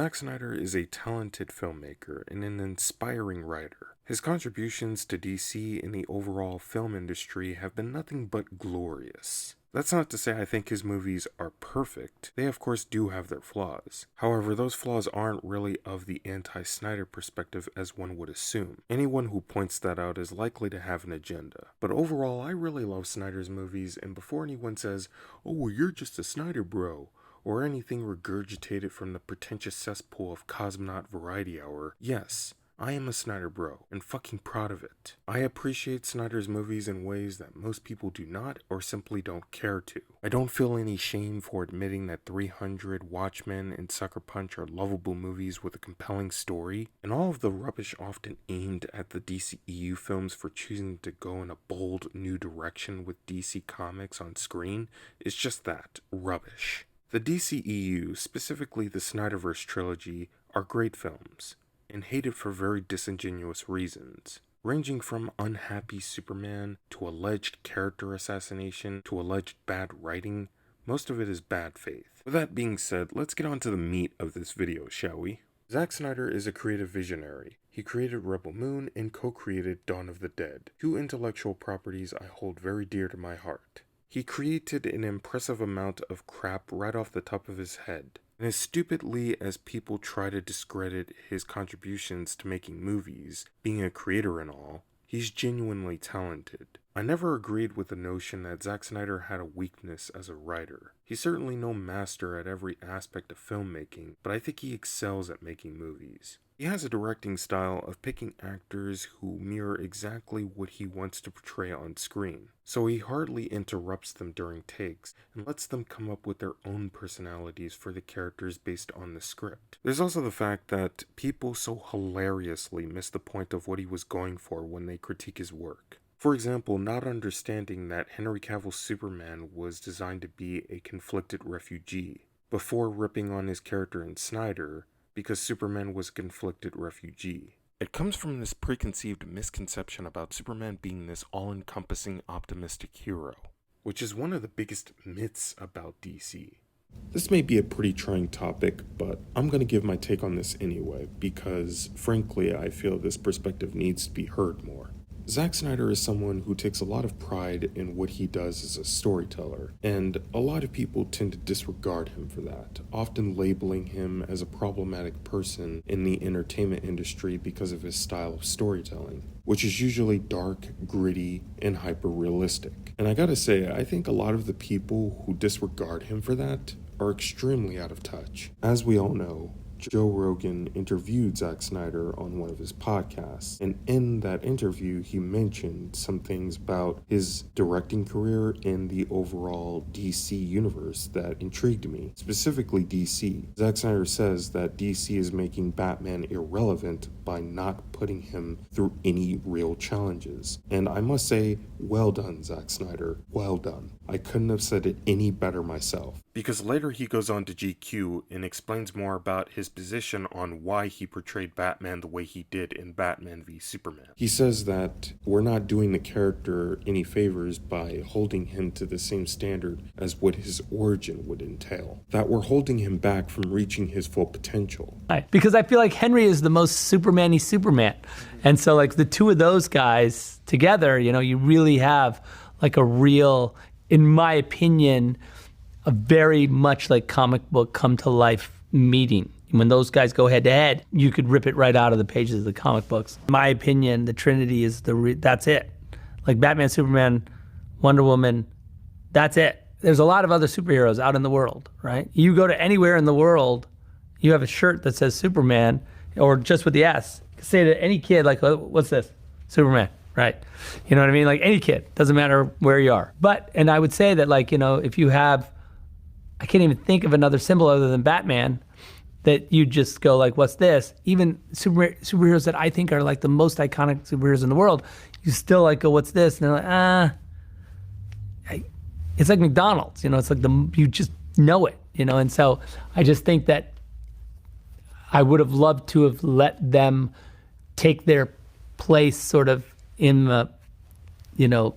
Zack Snyder is a talented filmmaker and an inspiring writer. His contributions to DC and the overall film industry have been nothing but glorious. That's not to say I think his movies are perfect. They of course do have their flaws. However, those flaws aren't really of the anti-Snyder perspective as one would assume. Anyone who points that out is likely to have an agenda. But overall, I really love Snyder's movies, and before anyone says, "Oh, well, you're just a Snyder bro," or anything regurgitated from the pretentious cesspool of Cosmonaut Variety Hour, yes, I am a Snyder bro, and fucking proud of it. I appreciate Snyder's movies in ways that most people do not or simply don't care to. I don't feel any shame for admitting that 300, Watchmen, and Sucker Punch are lovable movies with a compelling story, and all of the rubbish often aimed at the DCEU films for choosing to go in a bold new direction with DC Comics on screen is just that, rubbish. The DCEU, specifically the Snyderverse trilogy, are great films, and hated for very disingenuous reasons, ranging from unhappy Superman to alleged character assassination to alleged bad writing. Most of it is bad faith. With that being said, let's get on to the meat of this video, shall we? Zack Snyder is a creative visionary. He created Rebel Moon and co-created Dawn of the Dead, two intellectual properties I hold very dear to my heart. He created an impressive amount of crap right off the top of his head. And as stupidly as people try to discredit his contributions to making movies, being a creator and all, he's genuinely talented. I never agreed with the notion that Zack Snyder had a weakness as a writer. He's certainly no master at every aspect of filmmaking, but I think he excels at making movies. He has a directing style of picking actors who mirror exactly what he wants to portray on screen, so he hardly interrupts them during takes and lets them come up with their own personalities for the characters based on the script. There's also the fact that people so hilariously miss the point of what he was going for when they critique his work. For example, not understanding that Henry Cavill's Superman was designed to be a conflicted refugee, before ripping on his character in Snyder because Superman was a conflicted refugee. It comes from this preconceived misconception about Superman being this all-encompassing optimistic hero, which is one of the biggest myths about DC. This may be a pretty trying topic, but I'm going to give my take on this anyway, because frankly I feel this perspective needs to be heard more. Zack Snyder is someone who takes a lot of pride in what he does as a storyteller, and a lot of people tend to disregard him for that, often labeling him as a problematic person in the entertainment industry because of his style of storytelling, which is usually dark, gritty, and hyper-realistic. And I gotta say, I think a lot of the people who disregard him for that are extremely out of touch. As we all know, Joe Rogan interviewed Zack Snyder on one of his podcasts, and in that interview he mentioned some things about his directing career and the overall DC universe that intrigued me, specifically DC. Zack Snyder says that DC is making Batman irrelevant by not putting him through any real challenges, and I must say, well done, Zack Snyder, well done. I couldn't have said it any better myself. Because later he goes on to GQ and explains more about his position on why he portrayed Batman the way he did in Batman v Superman. He says that we're not doing the character any favors by holding him to the same standard as what his origin would entail. That we're holding him back from reaching his full potential. Because I feel like Henry is the most Superman-y Superman. And so like the two of those guys together, you know, you really have like a real, in my opinion, a very much like comic book come to life meeting. When those guys go head to head, you could rip it right out of the pages of the comic books. In my opinion, the Trinity is that's it. Like Batman, Superman, Wonder Woman, that's it. There's a lot of other superheroes out in the world, right? You go to anywhere in the world, you have a shirt that says Superman, or just with the S. You can say to any kid, like, what's this? Superman, right? You know what I mean? Like any kid, doesn't matter where you are. And I would say that, like, you know, if you have, I can't even think of another symbol other than Batman, that you just go like, what's this? Even superheroes that I think are like the most iconic superheroes in the world, you still like go, what's this? And they're like, it's like McDonald's, you know, it's like you just know it, you know? And so I just think that I would have loved to have let them take their place sort of in the, you know,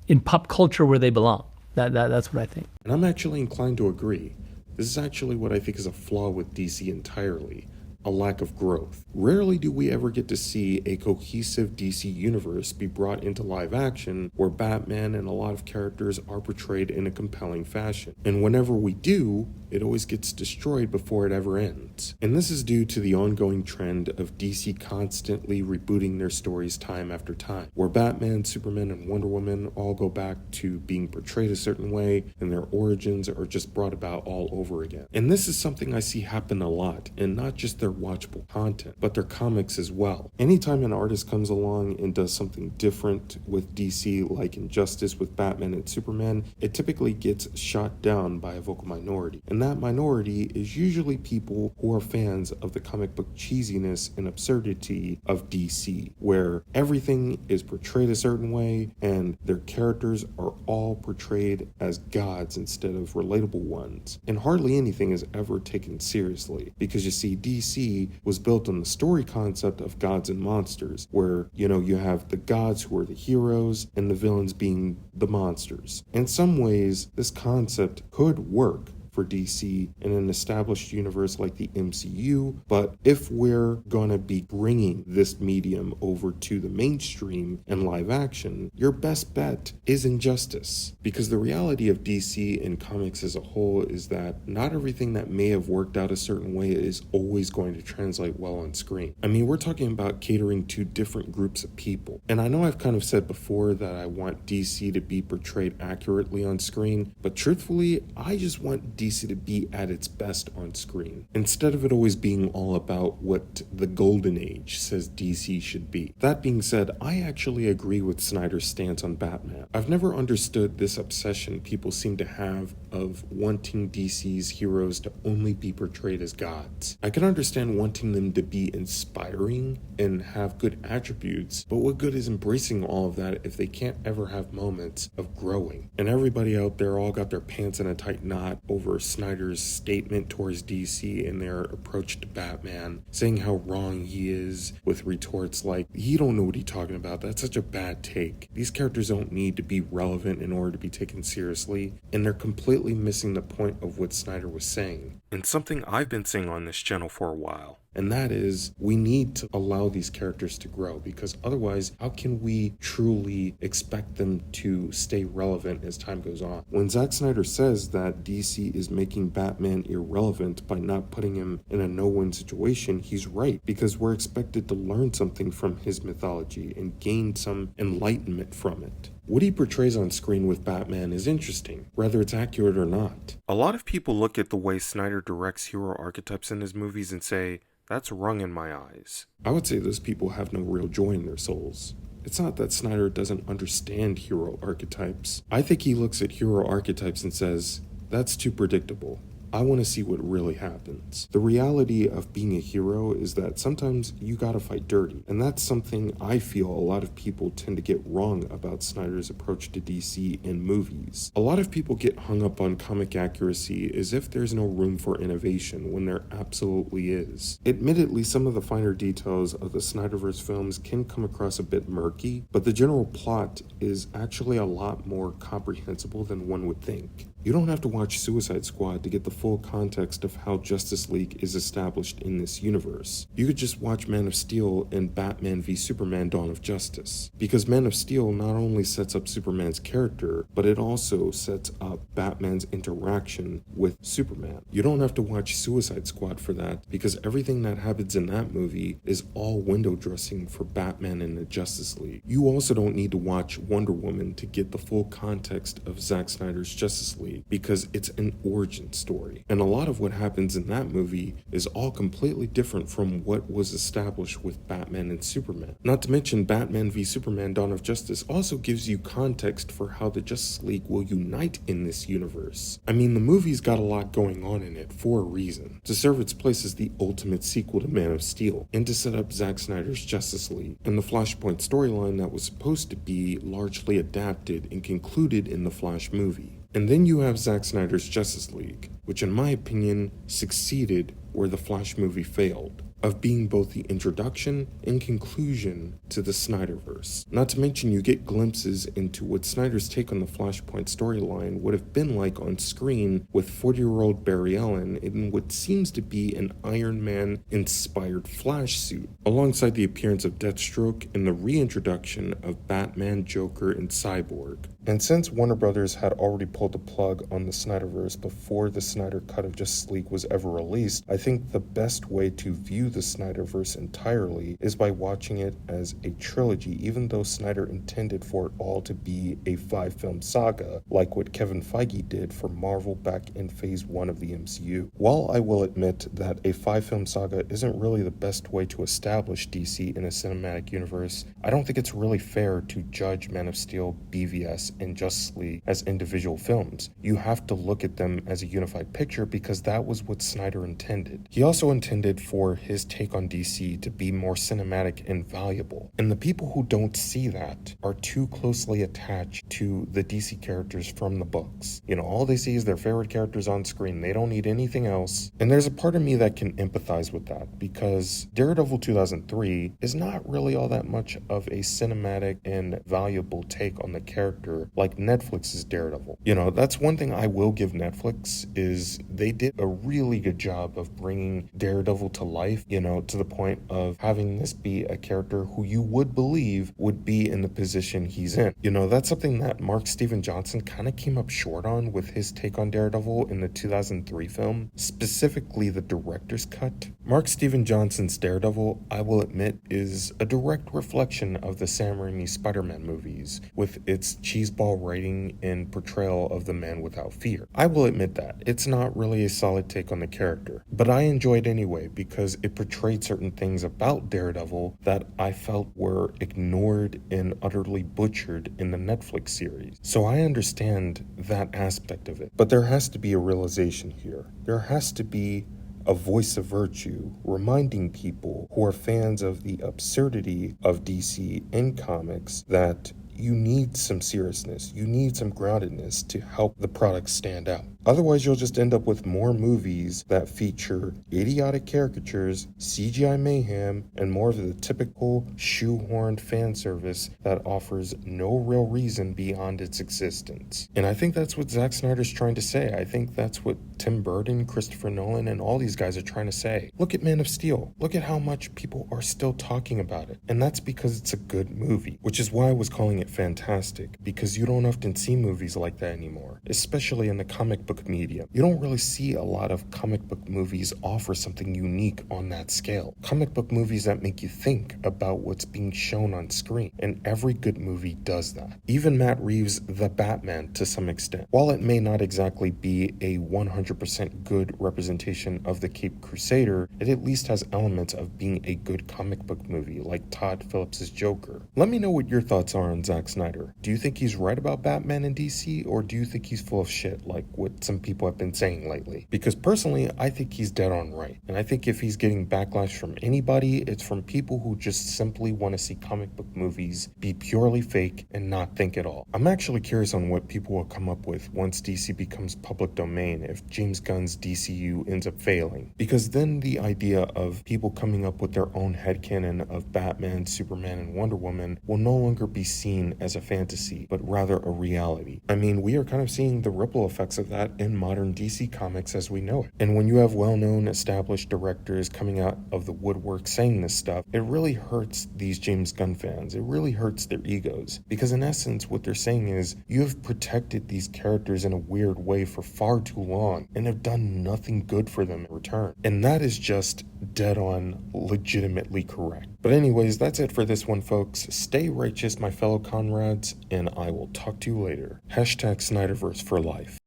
in pop culture where they belong. That's what I think. And I'm actually inclined to agree. This is actually what I think is a flaw with DC entirely. A lack of growth. Rarely do we ever get to see a cohesive DC universe be brought into live action where Batman and a lot of characters are portrayed in a compelling fashion. And whenever we do, it always gets destroyed before it ever ends. And this is due to the ongoing trend of DC constantly rebooting their stories time after time, where Batman, Superman, and Wonder Woman all go back to being portrayed a certain way and their origins are just brought about all over again. And this is something I see happen a lot, and not just their watchable content, but their comics as well. Anytime an artist comes along and does something different with DC, like Injustice with Batman and Superman, it typically gets shot down by a vocal minority. And that minority is usually people who are fans of the comic book cheesiness and absurdity of DC, where everything is portrayed a certain way and their characters are all portrayed as gods instead of relatable ones. And hardly anything is ever taken seriously, because you see, DC was built on the story concept of gods and monsters, where, you have the gods who are the heroes and the villains being the monsters. In some ways, this concept could work for DC in an established universe like the MCU, but if we're gonna be bringing this medium over to the mainstream and live action, your best bet is Injustice. Because the reality of DC and comics as a whole is that not everything that may have worked out a certain way is always going to translate well on screen. I mean, we're talking about catering to different groups of people. And I know I've kind of said before that I want DC to be portrayed accurately on screen, but truthfully, I just want DC to be at its best on screen, instead of it always being all about what the golden age says DC should be. That being said, I actually agree with Snyder's stance on Batman. I've never understood this obsession people seem to have of wanting DC's heroes to only be portrayed as gods. I can understand wanting them to be inspiring and have good attributes, but what good is embracing all of that if they can't ever have moments of growing? And everybody out there all got their pants in a tight knot over Snyder's statement towards DC and their approach to Batman, saying how wrong he is, with retorts like, he don't know what he's talking about, that's such a bad take. These characters don't need to be relevant in order to be taken seriously, and they're completely missing the point of what Snyder was saying. And something I've been saying on this channel for a while. And that is, we need to allow these characters to grow, because otherwise, how can we truly expect them to stay relevant as time goes on? When Zack Snyder says that DC is making Batman irrelevant by not putting him in a no-win situation, he's right, because we're expected to learn something from his mythology and gain some enlightenment from it. What he portrays on screen with Batman is interesting, whether it's accurate or not. A lot of people look at the way Snyder directs hero archetypes in his movies and say, that's wrong in my eyes. I would say those people have no real joy in their souls. It's not that Snyder doesn't understand hero archetypes. I think he looks at hero archetypes and says, that's too predictable. I want to see what really happens. The reality of being a hero is that sometimes you gotta fight dirty, and that's something I feel a lot of people tend to get wrong about Snyder's approach to DC in movies. A lot of people get hung up on comic accuracy as if there's no room for innovation when there absolutely is. Admittedly, some of the finer details of the Snyderverse films can come across a bit murky, but the general plot is actually a lot more comprehensible than one would think. You don't have to watch Suicide Squad to get the full context of how Justice League is established in this universe. You could just watch Man of Steel and Batman v Superman: Dawn of Justice. Because Man of Steel not only sets up Superman's character, but it also sets up Batman's interaction with Superman. You don't have to watch Suicide Squad for that, because everything that happens in that movie is all window dressing for Batman and the Justice League. You also don't need to watch Wonder Woman to get the full context of Zack Snyder's Justice League, because it's an origin story. And a lot of what happens in that movie is all completely different from what was established with Batman and Superman. Not to mention, Batman v Superman: Dawn of Justice also gives you context for how the Justice League will unite in this universe. I mean, the movie's got a lot going on in it for a reason, to serve its place as the ultimate sequel to Man of Steel, and to set up Zack Snyder's Justice League, and the Flashpoint storyline that was supposed to be largely adapted and concluded in the Flash movie. And then you have Zack Snyder's Justice League, which in my opinion succeeded where the Flash movie failed, of being both the introduction and conclusion to the Snyderverse. Not to mention you get glimpses into what Snyder's take on the Flashpoint storyline would have been like on screen with 40-year-old Barry Allen in what seems to be an Iron Man-inspired Flash suit, alongside the appearance of Deathstroke and the reintroduction of Batman, Joker, and Cyborg. And since Warner Brothers had already pulled the plug on the Snyderverse before the Snyder Cut of Justice League was ever released, I think the best way to view the Snyderverse entirely is by watching it as a trilogy, even though Snyder intended for it all to be a 5-film saga, like what Kevin Feige did for Marvel back in Phase 1 of the MCU. While I will admit that a 5-film saga isn't really the best way to establish DC in a cinematic universe, I don't think it's really fair to judge Man of Steel, BVS, and Justice League as individual films. You have to look at them as a unified picture because that was what Snyder intended. He also intended for his take on DC to be more cinematic and valuable. And the people who don't see that are too closely attached to the DC characters from the books. You know, all they see is their favorite characters on screen. They don't need anything else. And there's a part of me that can empathize with that because Daredevil 2003 is not really all that much of a cinematic and valuable take on the character like Netflix's Daredevil. You know, that's one thing I will give Netflix is they did a really good job of bringing Daredevil to life, you know, to the point of having this be a character who you would believe would be in the position he's in. You know, that's something that Mark Steven Johnson kind of came up short on with his take on Daredevil in the 2003 film, specifically the director's cut. Mark Steven Johnson's Daredevil, I will admit, is a direct reflection of the Sam Raimi Spider-Man movies, with its cheeseball writing and portrayal of the man without fear. I will admit that. It's not really a solid take on the character, but I enjoyed anyway because it portrayed certain things about Daredevil that I felt were ignored and utterly butchered in the Netflix series. So I understand that aspect of it, but there has to be a realization here. There has to be a voice of virtue, reminding people who are fans of the absurdity of DC in comics that you need some seriousness, you need some groundedness to help the product stand out. Otherwise, you'll just end up with more movies that feature idiotic caricatures, CGI mayhem, and more of the typical shoehorned fan service that offers no real reason beyond its existence. And I think that's what Zack Snyder's trying to say. I think that's what Tim Burton, Christopher Nolan, and all these guys are trying to say. Look at Man of Steel. Look at how much people are still talking about it. And that's because it's a good movie, which is why I was calling it fantastic, because you don't often see movies like that anymore, especially in the comic book medium. You don't really see a lot of comic book movies offer something unique on that scale. Comic book movies that make you think about what's being shown on screen, and every good movie does that. Even Matt Reeves' The Batman to some extent. While it may not exactly be a 100% good representation of the Caped Crusader, it at least has elements of being a good comic book movie like Todd Phillips' Joker. Let me know what your thoughts are on Zack Snyder. Do you think he's right about Batman and DC, or do you think he's full of shit like what some people have been saying lately? Because personally, I think he's dead on right. And I think if he's getting backlash from anybody, it's from people who just simply want to see comic book movies be purely fake and not think at all. I'm actually curious on what people will come up with once DC becomes public domain if James Gunn's DCU ends up failing. Because then the idea of people coming up with their own headcanon of Batman, Superman, and Wonder Woman will no longer be seen as a fantasy, but rather a reality. I mean, we are kind of seeing the ripple effects of that in modern DC comics as we know it. And when you have well-known established directors coming out of the woodwork saying this stuff, it really hurts these James Gunn fans. It really hurts their egos. Because in essence, what they're saying is, you have protected these characters in a weird way for far too long, and have done nothing good for them in return. And that is just dead on legitimately correct. But anyways, that's it for this one, folks. Stay righteous, my fellow comrades, and I will talk to you later. #Snyderverse for life.